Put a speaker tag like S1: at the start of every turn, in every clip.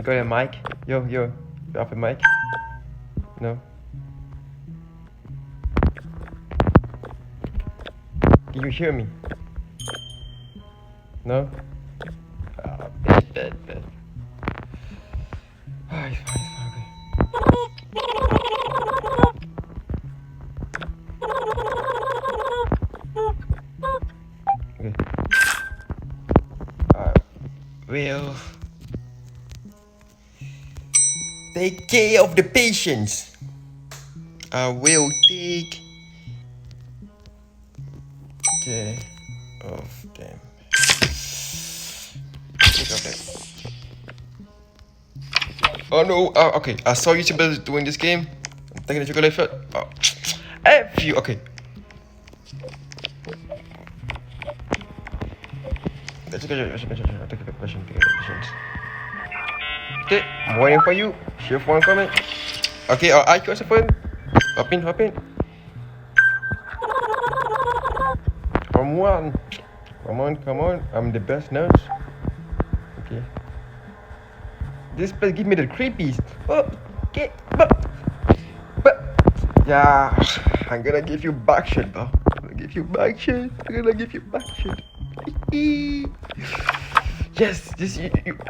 S1: got a mic? Yo, you have a mic? No? Can you hear me? No? Bad. It's fine, okay. Will take care of the patients. I will take care of them. Take of them. Oh no! Okay. I saw YouTubers doing this game. I'm taking the chocolate first. Oh. F you. Okay. Take a question. Okay, I'm waiting for you. Shift one coming. Okay, I got your phone. Hop in. Come on. I'm the best nurse. Okay. This place give me the creepies. Oh, okay, but yeah, I'm gonna give you back shit, bro. I'm gonna give you back shit. Yes, this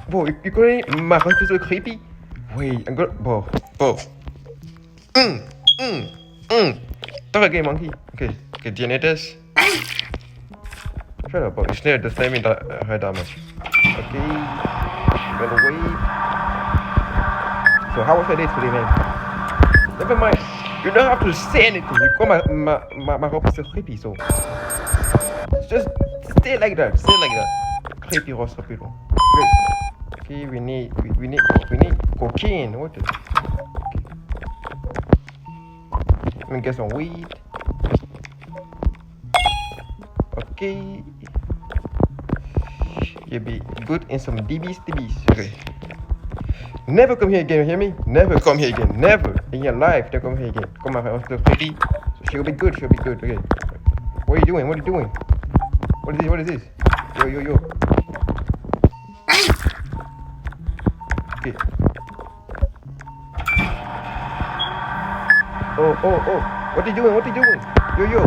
S1: bro, you calling my hospital creepy? Wait, I'm gonna bro. Talk again, monkey. Okay, janitors. Shut up, bro. It's near the same in her damage. Okay, gonna wait. So how was your day today, man? Never mind. You don't have to say anything. You call my hospital creepy, so just stay like that. Creepy hospital. Great. Okay, we need cocaine. What is it? Okay. Let me get some weed. Okay. You'll be good in some DBs. Okay. Never come here again, hear me? Never come here again. Never in your life. Don't come here again. Come on, hospital creepy. So she'll be good. Okay. What are you doing? What is this? Yo. Okay. Oh. What are you doing? Yo.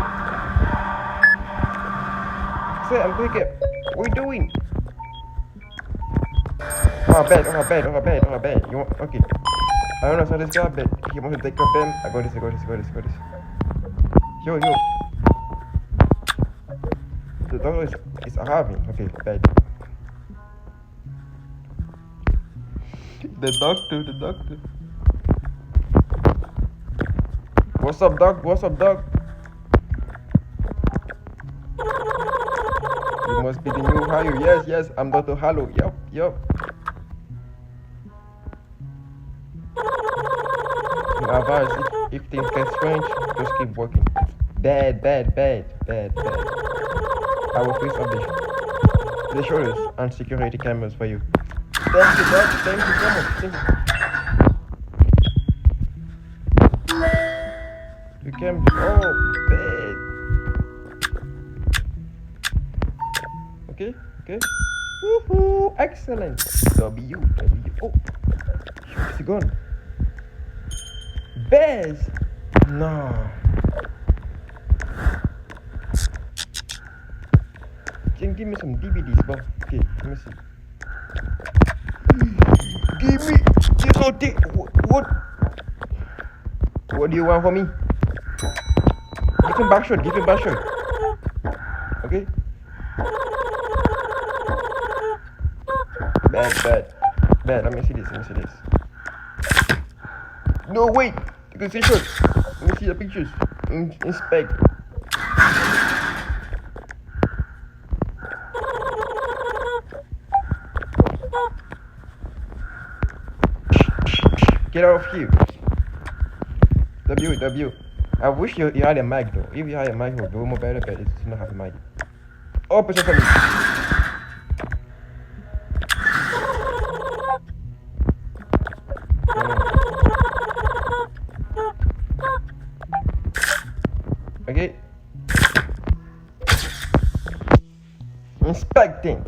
S1: Say, I'm quick. What are you doing? Oh, bed. You want? Okay. I don't know how this guy, but he wants to take care of them. I got this. Yo. The doctor is having. Okay, bed. The doctor. What's up, dog? You must be the new Halu. Yes, I'm Dr. Halu. Yup. Advice, if things get strange, just keep working. Bad. I will fix up the shoulders and security cameras for you. Thank you, dog. Thank you so much. You can be bad. Okay. Woohoo! Excellent. W. Oh, it's gone. Bears? No. Can you give me some DVDs, bro? Okay, let me see. Give me this whole thing. What do you want from me? Give him back shot. Okay? Bad. Let me see this. No, wait. You can see shot. Let me see the pictures. Inspect. Get out of here. W. I wish you had a mic though. If you had a mic, it would go more better, but it's not have a mic. Oh, person for me. Okay. Inspecting.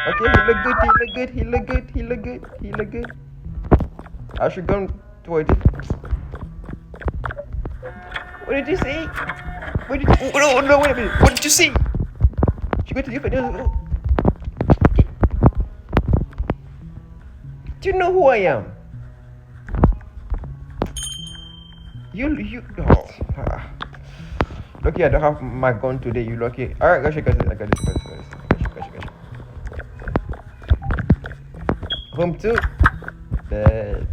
S1: Okay, he look good, he look good, he look good, he look good, he look good. I should go towards it. What did you see? What did you... Oh, no, wait a minute. What did you see? She went to the... Do you know who I am? You... Oh. Lucky I don't have my gun today, you lucky. Alright, I got this. Home 2. Bad.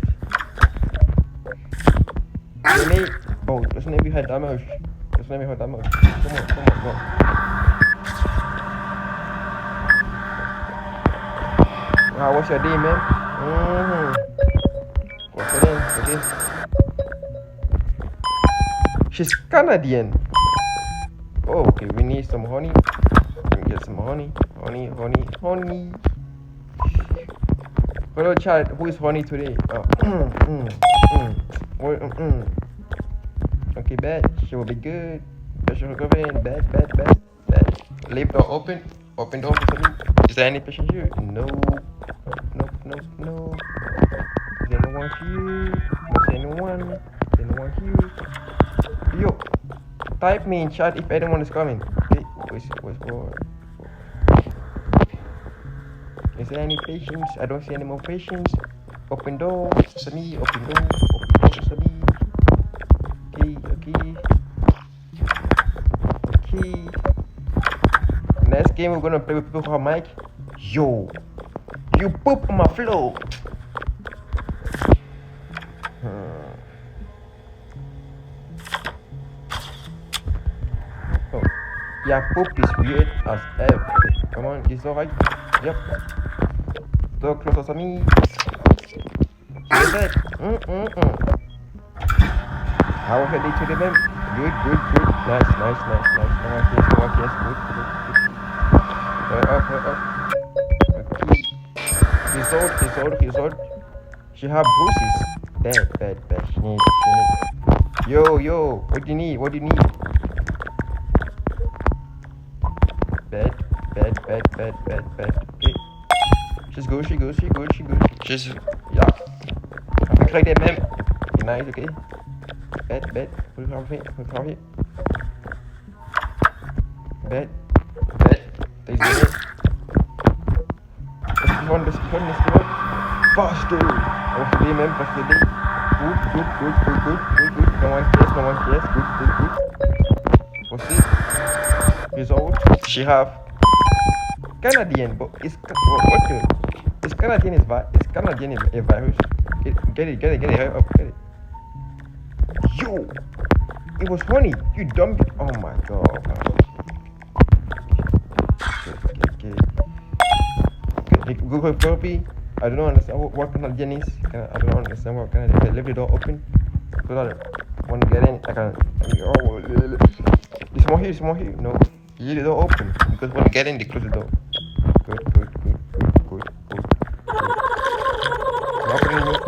S1: Oh, let's maybe hide damage. Come on, go. How was your day, man? What's her name? Okay. She's Canadian. Oh, okay, we need some honey. We can get some honey. Honey. Hello, child. Who is honey today? Okay, bad. She will be good. Patient will go in. Bad. Leave door open. Open door for me. Is there any patient here? No. Is there anyone here? Not anyone. Is there anyone here? Yo, type me in chat if anyone is coming. Okay, where's for? Is there any patients? I don't see any more patients. Open door, sesame, open door, sesame. Okay. Next game we're gonna play with people who have mic. Yo, you poop on my floor. Oh, yeah, poop is weird as ever. Come on, it's alright. Yep. So close to me. Is it? How was your day today, man? Good. Nice. No one cares. Good. Okay. Result. She have bruises. Bad. She need. Yo. What do you need? Bad. Okay. She's good. She's yeah. Look like that, man. Nice. Okay. Bad. Put her here. Bad. There's it. Let's go on. Faster. What's the day, man? Good. No one cares. Good. What's it? Result. She have Canadian, but it's what the? It's Canadian is a virus. Get it. Get it. Yo, it was honey. You dumb. Oh my god. Get it. Google copy. I don't understand what Canadian is. I don't understand what Canadian is. Leave the door open. So that when you get in, I can. Oh, it's more here. No, you leave the door open because when you get in, they close the door. Good. Opening it.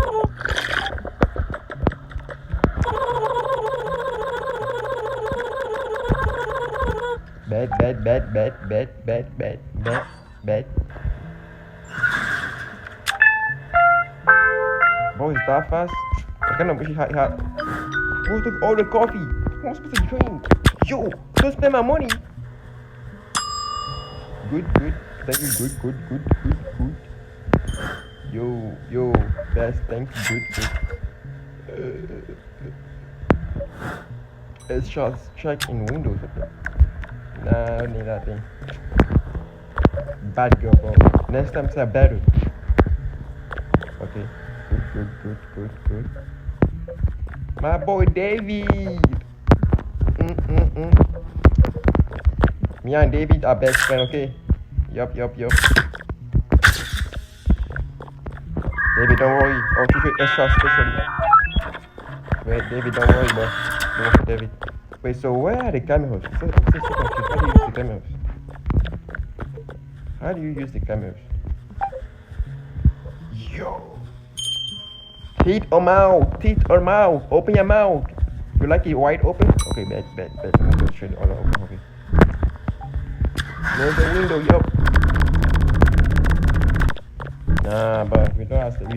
S1: Bad. Bro, is that fast? I cannot wish he had. Who took all the coffee? Who am I supposed to drink? Yo, don't spend my money. Good. Thank you. Good. Yo, best. Thank you. Good. Let's just check in Windows. Nah, I don't need that thing. Bad girl, bro. Next time, say better. Okay. Good. My boy David. Me and David are best friends, okay? Yup. David, don't worry. I'll keep it extra special. Wait, David, don't worry, bro. Don't worry, David. Wait, so where are the cameras? How do you use the cameras? Yo! Teeth or mouth? Open your mouth. You like it wide open? Okay, bad. I'm gonna show it all open. Okay. There's the window, yup. Nah, but we don't accept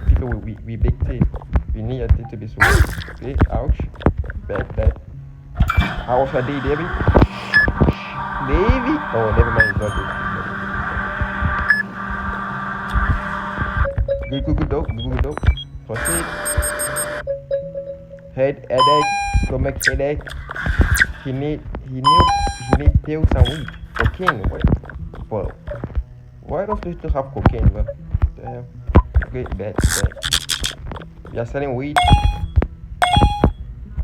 S1: people with big teeth. We need your teeth to be small. Okay, ouch. Bad. How was your day, David? David? Oh, never mind, it's not good. Good dog. Proceed. Headache, stomach headache. He need pills and weed. Cocaine, what? Well, why does they still have cocaine, bro? Damn. Okay, bad. We are selling weed.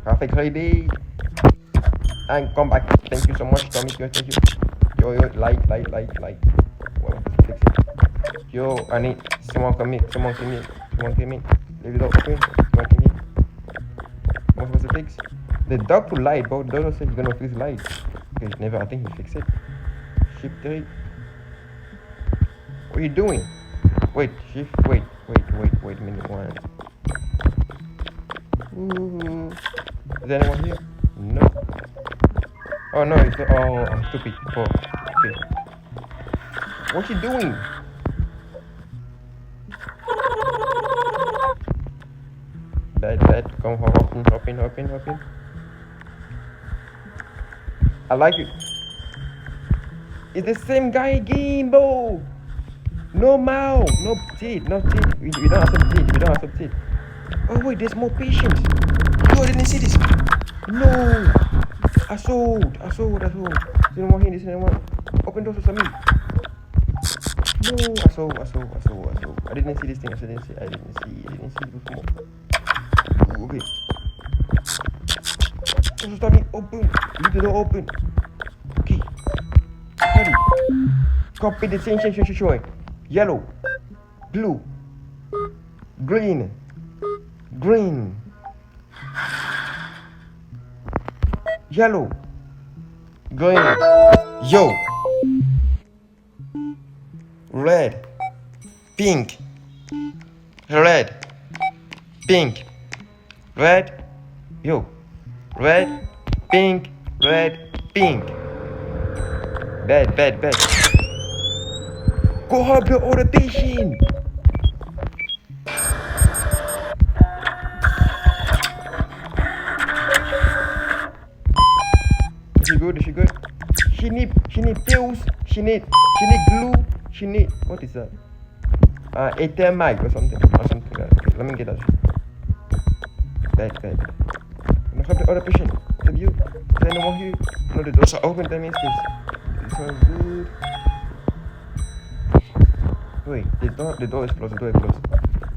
S1: Have a great day. And come back. Thank you so much, Tommy. Thank you. Yo, light. Well, fix it. Yo, I need someone come in. Leave it open. Someone came in. What's supposed to fix? The dog to light, bro. The dog said he's gonna fix light. Okay, never. I think he fixed it. Shift 3. What are you doing? Wait, shift. Wait a minute. One. Ooh. Is there anyone here? No. Oh no, it's I'm stupid. Oh, okay. What you doing? Bad. Come hop in. I like it. It's the same guy again, bro. No mouth, no teeth. We don't accept teeth. Oh wait, there's more patience. Yo, I didn't see this. No. I sold. There's no more here, there's no more. Open doors for me. No, I sold. I didn't see this thing. I didn't see it before. Ooh, okay. Doors for me, open. Leave the door open. Okay. Ready. Copy the same showing. Yellow. Blue. Green. Yellow. Green. Yo. Red. Pink. Red. Pink. Red. Yo. Red. Pink. Bad. Go help your other patient. Is she good? She need pills. She need glue. She need, what is that? ATM mic or something like that. Okay, let me get that. Bad. Look up the other patient. Have you? Is there no more here? No, the doors are open. That means this one's good. Wait, the door is closed. Is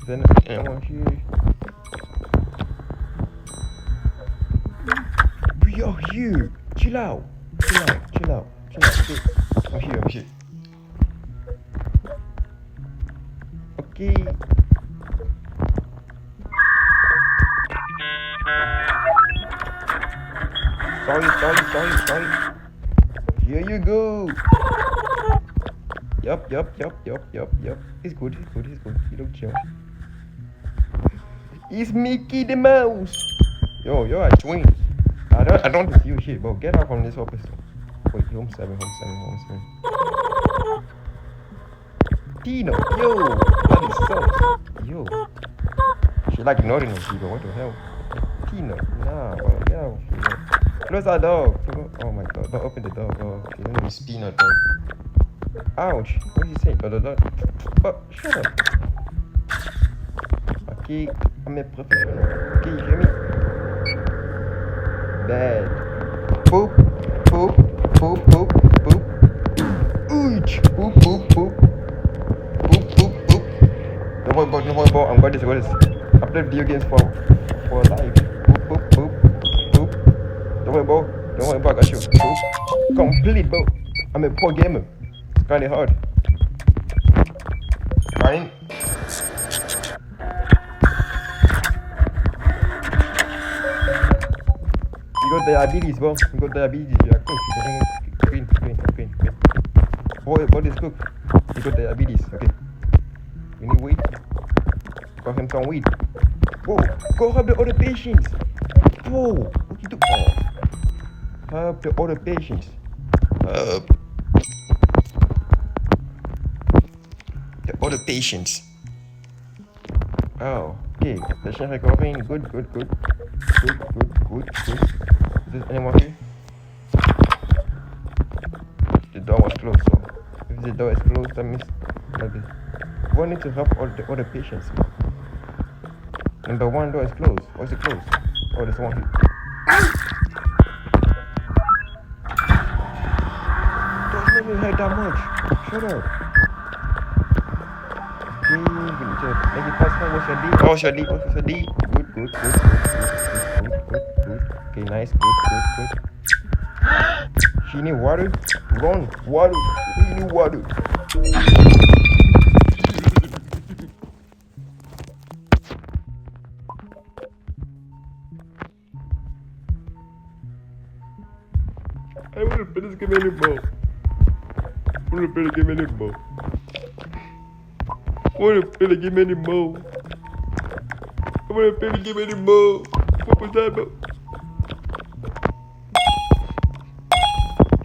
S1: there no more here? We are here. Chill out. Okay. I'm here. Okay. Sorry. Here you go. Yup. He's good. You look chill. It's Mickey the Mouse. Yo, you're twins. I don't see you shit, bro. Get out from this office. Wait, home 7. Tino, yo, that is sauce. Yo. She like ignoring us, people. What the hell? Tino, nah, bro. Get out of here. Close that door. Oh my god, don't open the door, bro. Okay, let me spin that door. Ouch. What did you say? But shut up. Okay, I'm a professional. Okay, you hear me? Bad. Poop. Ooch. Poop. Don't worry about. I'm got this. I play video games for life. Poop. Don't worry about. I got you. Poop. Complete, bro. I'm a poor gamer. It's kinda hard. Fine. You got diabetes, bro. You are cooked. Green. Boy is cooked. You got diabetes. Okay. You need weed? Got him some weed. Whoa. Go help the other patients. Whoa. What you do? Oh. Help the other patients. The all the patients. Oh, okay. Patient recovering. Good. Is there anyone here? The door was closed, so if the door is closed, that means maybe we need to help all the patients. Number one door is closed. Why is it closed? Oh, there's one here. Don't make me hurt that much. Shut up. Okay, we need to make it fast. What's your D? Oh, what's your D? What's your D? Good. Okay, nice. Good. She need water. Run, water. We need water. I want to play this game anymore. I want to play the game anymore. What was that about?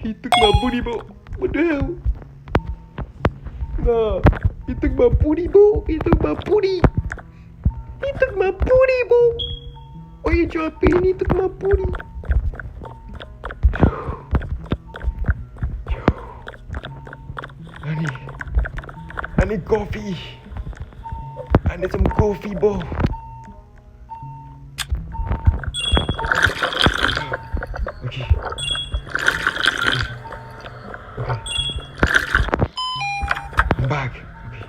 S1: He took my booty, bro. What the hell? Nah, he took my booty, bro. He took my booty, bro. Why you dropping? He took my booty. I need coffee. I need some coffee, bro. Okay. I'm back. Okay.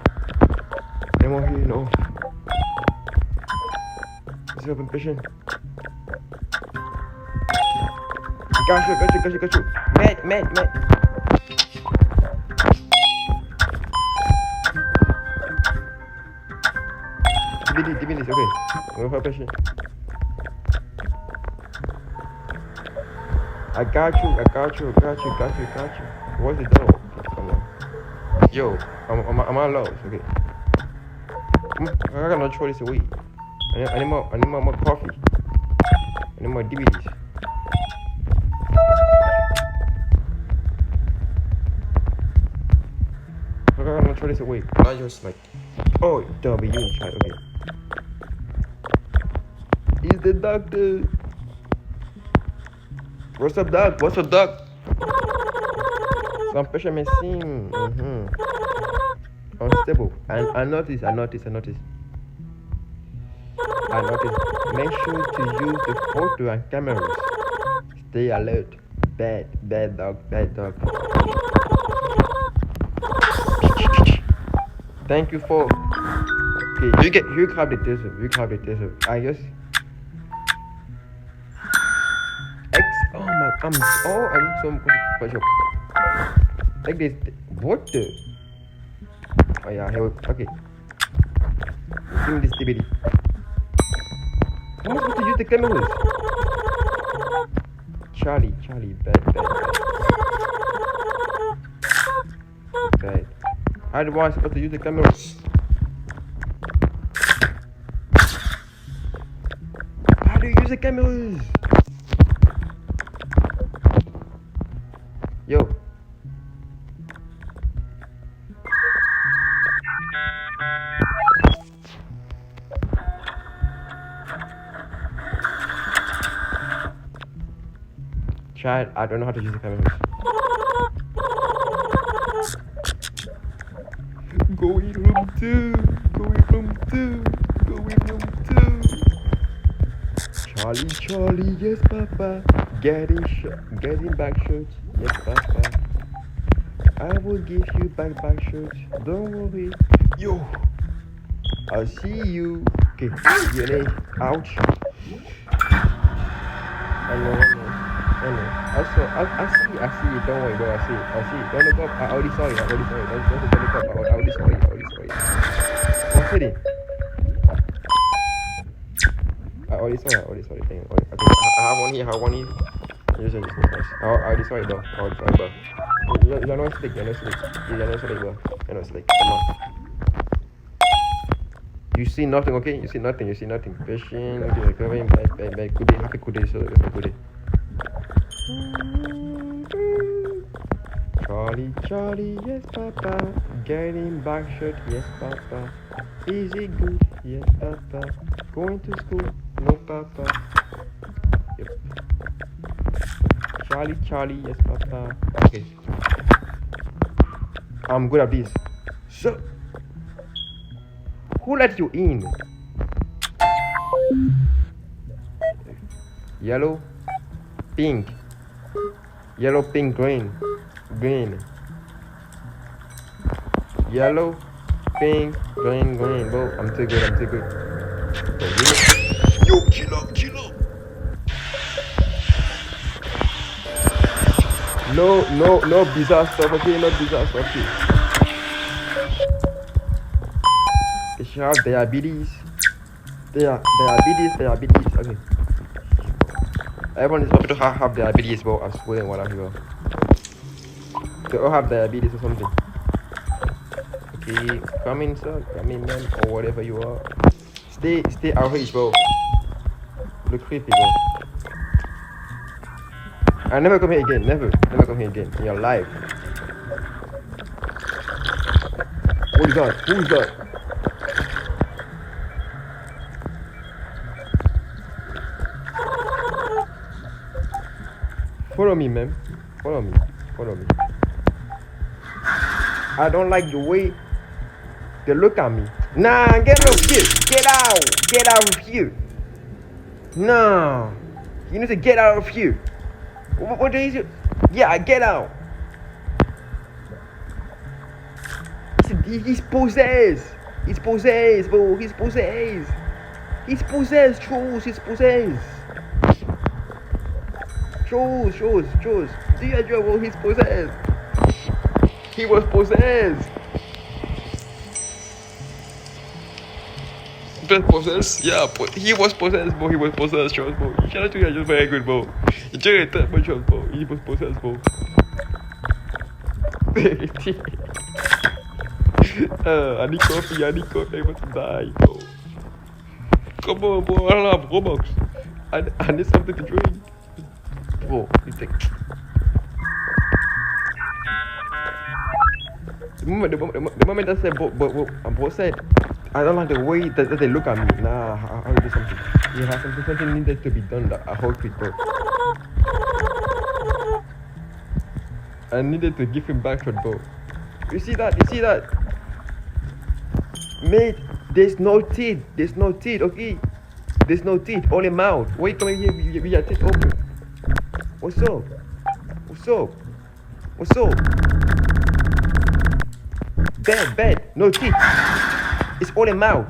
S1: Anyone here? No. Is it open patient? Got you. Med. DBD, okay. I'm going for a patient. I got you. What's the door? Come on. Yo, I'm on lows, okay. I got no choice to wait. I need more coffee. I need more DVDs. I got no choice to wait. Not just like, oh, W in chat, okay. He's the doctor. What's up, doc? Some patient may seem unstable. I noticed. Make sure to use the photo and cameras. Stay alert. Bad dog. Thank you for. Okay, you grab the taser. I just. I need some push-up. Like this. What the? Oh yeah, here we okay. Give me this DVD. How am I supposed to use the cameras? Charlie, bad. How do I supposed to use the cameras? How do you use the cameras? Yo. Chad, I don't know how to use the cameras. Going room two. Charlie, yes, Papa. Getting back shots, yes, Papa. I will give you back shots. Don't worry. Yo, I'll see you. Okay, DNA. Ouch. Hello. I see it. Don't worry, bro. I see it. Don't look up. I already saw it. Don't look up. I already saw it. What's it? I already saw it. Okay, I have one here. Yes. I already saw it, bro. You're not slick, bro. Come on. You see nothing, okay? You see nothing. Patient, okay, recovering, bad. Good day. Charlie, yes, Papa. Getting back shot, yes, Papa. Is it good? Yes, Papa. Going to school? No, Papa. Yep. Charlie, Charlie, yes, Papa. Okay. I'm good at this. So, who let you in? Yellow, pink. Yellow, pink, green. Green. Yellow, pink, green, green. Bro, I'm too good, I'm too good. Bro, yo, chill up, chill up. No bizarre stuff, okay? No bizarre stuff, okay? She have diabetes. Diabetes, okay. Everyone is supposed to have diabetes, bro. I swear, what I'm here. They all have diabetes or something. Okay, come in, sir. Come in, man, or whatever you are. Stay out here, bro. Look creepy, bro. I never come here again. Never come here again in your life. What is that? Who is that? Follow me, man. Follow me. I don't like the way they look at me. Nah, get out of here. Get out of here. Nah. You need to get out of here. What is it? Yeah, get out. He's possessed. He's possessed, bro. He's possessed. Choose. He's possessed. Choose. Do your job, bro. He's possessed. He was possessed. Possessed? Yeah, he was possessed, bro. Choose, bro. Shout out to you, just very good, bro. You just that much, bro. He was possessed, bro. I need coffee. I want to die, bro. Come on, bro. I don't have Robux. I need something to drink. Bro, you take. The moment I said, bro said, I don't like the way that they look at me. Nah, I'll do something. Yeah, something needed to be done. That I hold it, bro. I needed to give him back shot, bro. You see that? Mate, there's no teeth, okay? There's no teeth, only mouth. Why you coming here with your teeth open? What's up? Bad, no teeth. It's only mouth.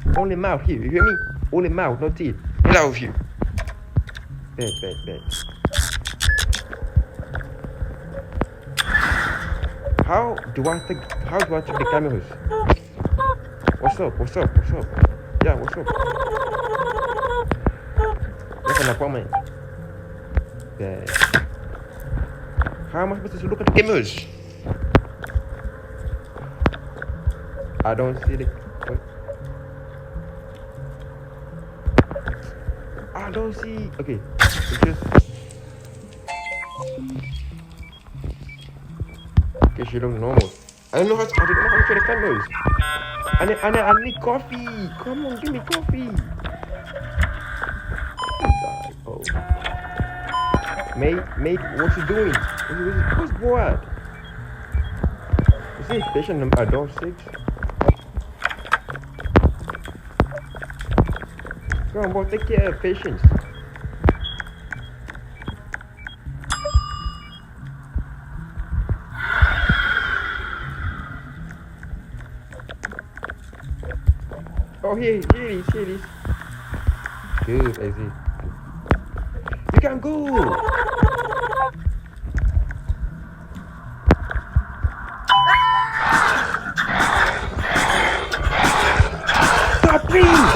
S1: It's only mouth here, you hear me? Only mouth, no teeth. Get out of here. Bad. How do I check the cameras? What's up? Yeah, what's up? You have an appointment. Bad. How am I supposed to look at the cameras? I don't see the... What? I don't see... Okay. It's just... Okay, she looks normal. I don't know how to check the cameras. I need coffee. Come on, give me coffee. Oh. Mate, what you doing? What's what? Is this patient number door 6? Come on, bro, take care of patients. Oh, here it is. Good, I see. You can go. Stop, please.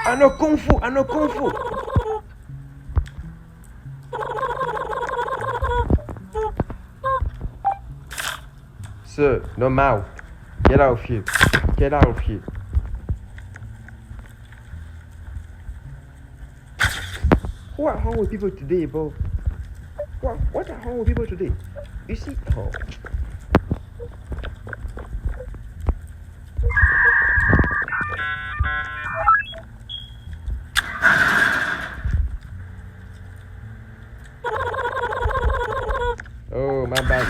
S1: I know kung fu. Sir, no mouth. Get out of here. What wrong with people today, bro? What are wrong with people today? You see, oh, my bad.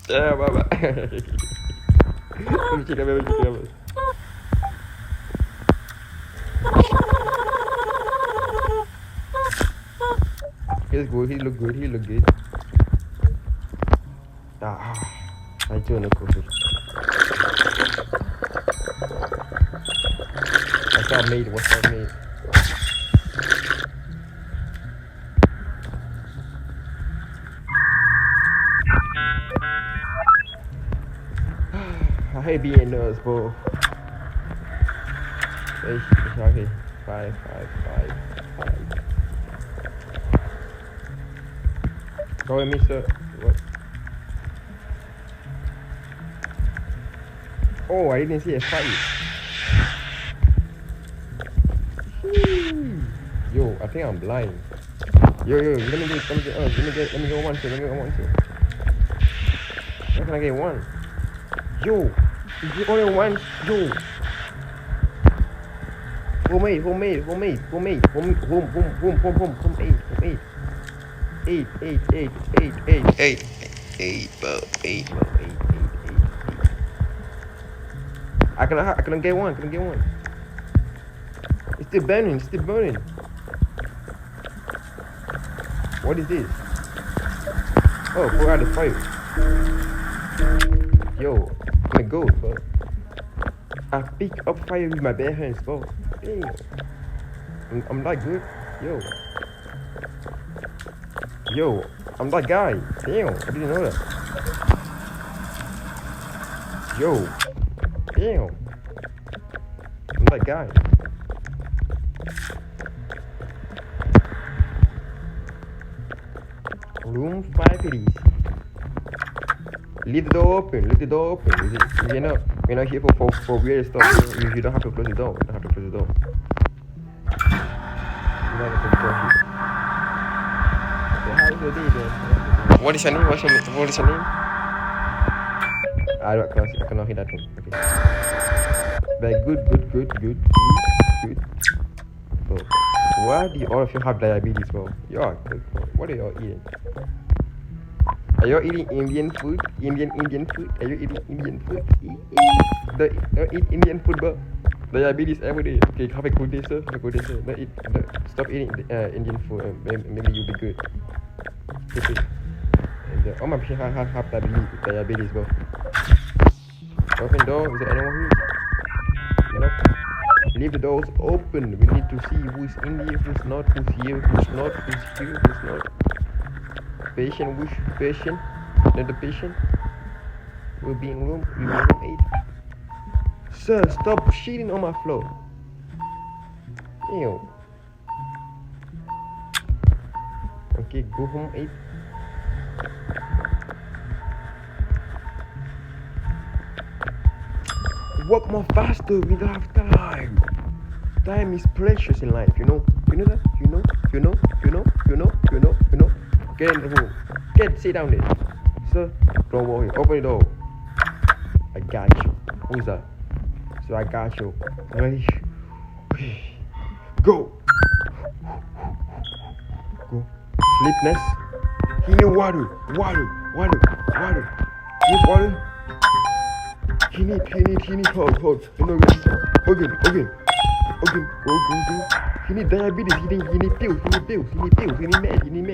S1: Yeah, my bad. Let me check it. He's good. He look good. I joined the coffee. What's up, mate? I hate being nervous, bro. Okay. 5. Go with me, sir. What? Oh, I didn't see a fight. Yo, I think I'm blind. Yo, let me get one, sir. How can I get one? Yo, is it only one? Yo. Homemade. Eight. I can get one. It's still burning. What is this? Oh, pour out the fire. Yo, I'm a goat, bro. I pick up fire with my bare hands, bro. Damn. I'm that good. Yo, I'm that guy. Damn, I didn't know that. Yo, damn. I'm that guy. Room 5 please. Leave the door open. We're not here for weird stuff. You don't have to close the door. You don't have to close the door. What is your name? I cannot hear that one. Okay. But good. So, why do all of you have diabetes, bro? You are good, bro. What are you all eating? Are you eating Indian food? Indian food? Are you eating Indian food? Eat Indian food, bro. Diabetes every day. Okay, have a good day, sir. Stop eating Indian food. Maybe you'll be good. Okay. And all my people have diabetes, bro. Open door. Is there anyone here? No. Leave the doors open. We need to see who's in here, who's not, who's here, who's not. Patient, which patient? Not the patient. We'll be in room 8. Sir, stop shitting on my floor. Ew. Okay, go home 8. Work more faster, we don't have time. Time is precious in life, you know? You know that? You know? Get in the room. Sit down there. Sir, don't worry. Open the door. I got you. Who's that? So I got you. Ready? Go. Sleepness. He need water. Give water. He need hold. Again. Go. He need diabetes. He need pills. He need med. He need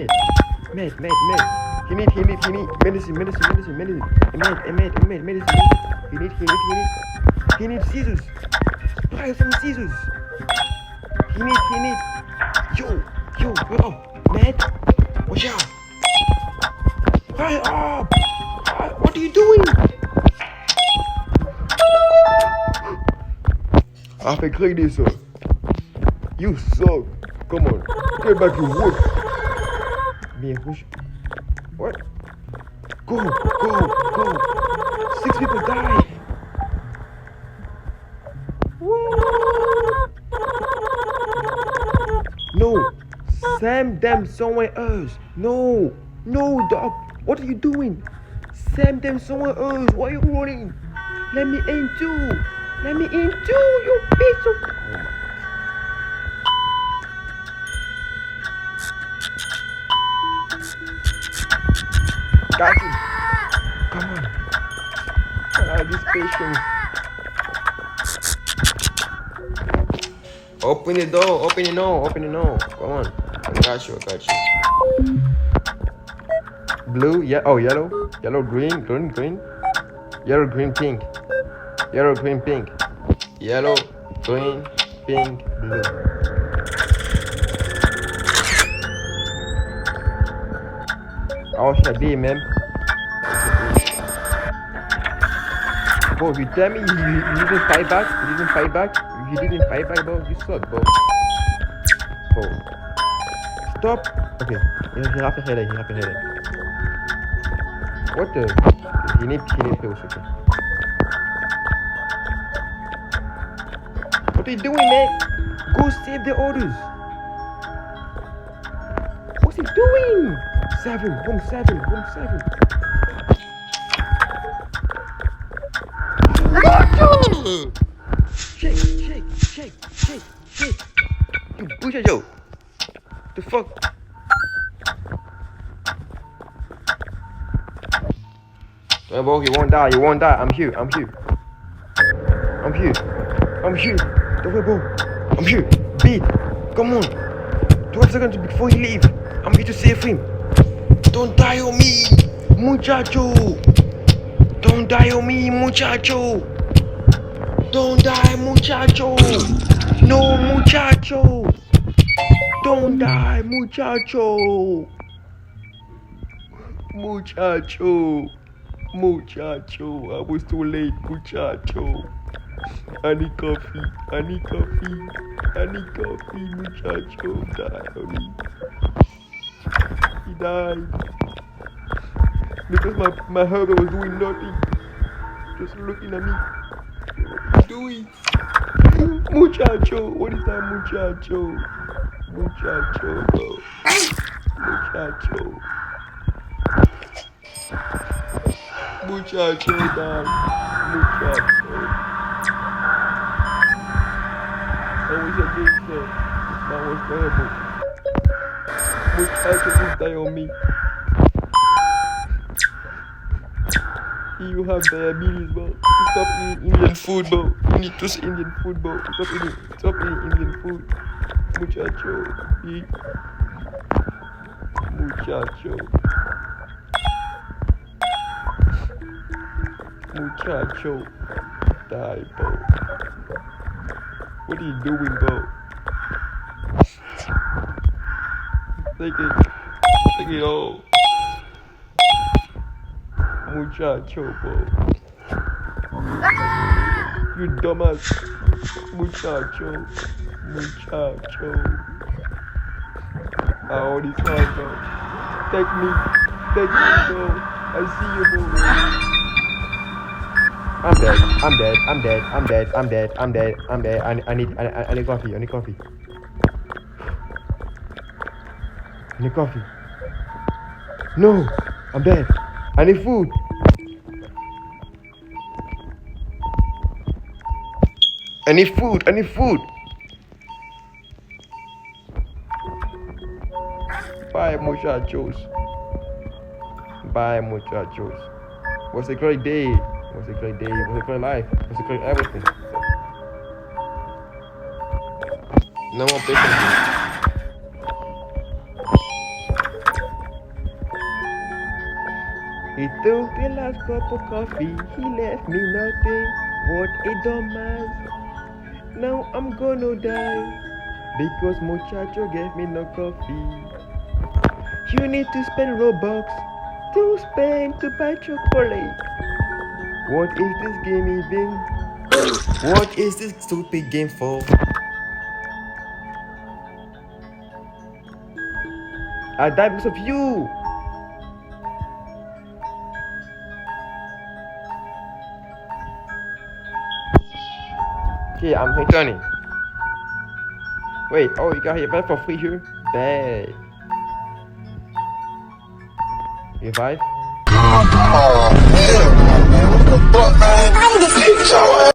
S1: medicine. He need scissors. Buy some scissors. He need. Yo, med. Watch out. Hurry up. What are you doing? I can clean this, sir. You suck. Come on. Get back to work. Me and push. What? Go. 6 people die. What? No. Send them somewhere else. No. No, dog. What are you doing? Send them somewhere else. Why are you running? Let me in too. Let me in too, you piece of... Oh my. Got him. Come on. This patience. Open the door. Open the door. Open the door. Come on. I got you. I got you. Blue. Yeah. Oh, yellow. Yellow, green. Green, green. Yellow, green, pink. Yellow, green, pink. Yellow, green, pink, blue. How should I be, man? Bro, you tell me you didn't fight back? You didn't fight back? You didn't fight back, bro? You suck, bro. Bro. Stop. Okay. You have to hit it. You have to hit it. What the? He need pills, okay. What are you doing, man? Go save the others. What's he doing? 7, room 7, room 7. Shake, shake, shake, shake, shake. You bullshit, yo. The fuck? Well, bro, you won't die, you won't die. I'm here, I'm here. I'm here. I'm here. Don't worry, bro. I'm here. Beat. Come on. 12 seconds before he leave. I'm here to save him. Don't die on me, muchacho. Don't die on me, muchacho. Don't die, muchacho. No, muchacho. Don't die, muchacho. Muchacho. Muchacho. I was too late, muchacho. I need coffee. I need coffee. I need coffee, muchacho. Die on me. He died. Because my husband was doing nothing. Just looking at me. What are you doing? Muchacho. What is that, muchacho? Muchacho, bro. Muchacho. Muchacho died. Muchacho. I wish I did so. That was terrible. Muchacho just die on me. You have diabetes, bro. Stop eating Indian food, bro. You need to say Indian food, bro. Stop eating Indian food. Muchacho. Eat. Muchacho. Muchacho. Die, bro. What are you doing, bro? Take it. Take it all. Muchacho, bro. You dumbass. Muchacho. Muchacho. I already tried, bro. Take me. Take me, bro. I see you, bro. I'm dead. I'm dead. I'm dead. I'm dead. I'm dead. I'm dead. I'm dead. I need coffee. I need coffee. I need coffee. No. I'm dead. I need food. I need food. I need food. Bye, muchachos. Bye, muchachos. Was a great day. Was a great day. Was a great life. Was a great everything. No more patience. He took the last cup of coffee. He left me nothing. What a dumbass. Now I'm gonna die because muchacho gave me no coffee. You need to spend Robux to buy chocolate. What is this game even? What is this stupid game for? I died because of you. Okay, I'm returning. Wait, oh, you got your bed for free here? Bad. Revive?
S2: Oh, hell, man. What the fuck, man?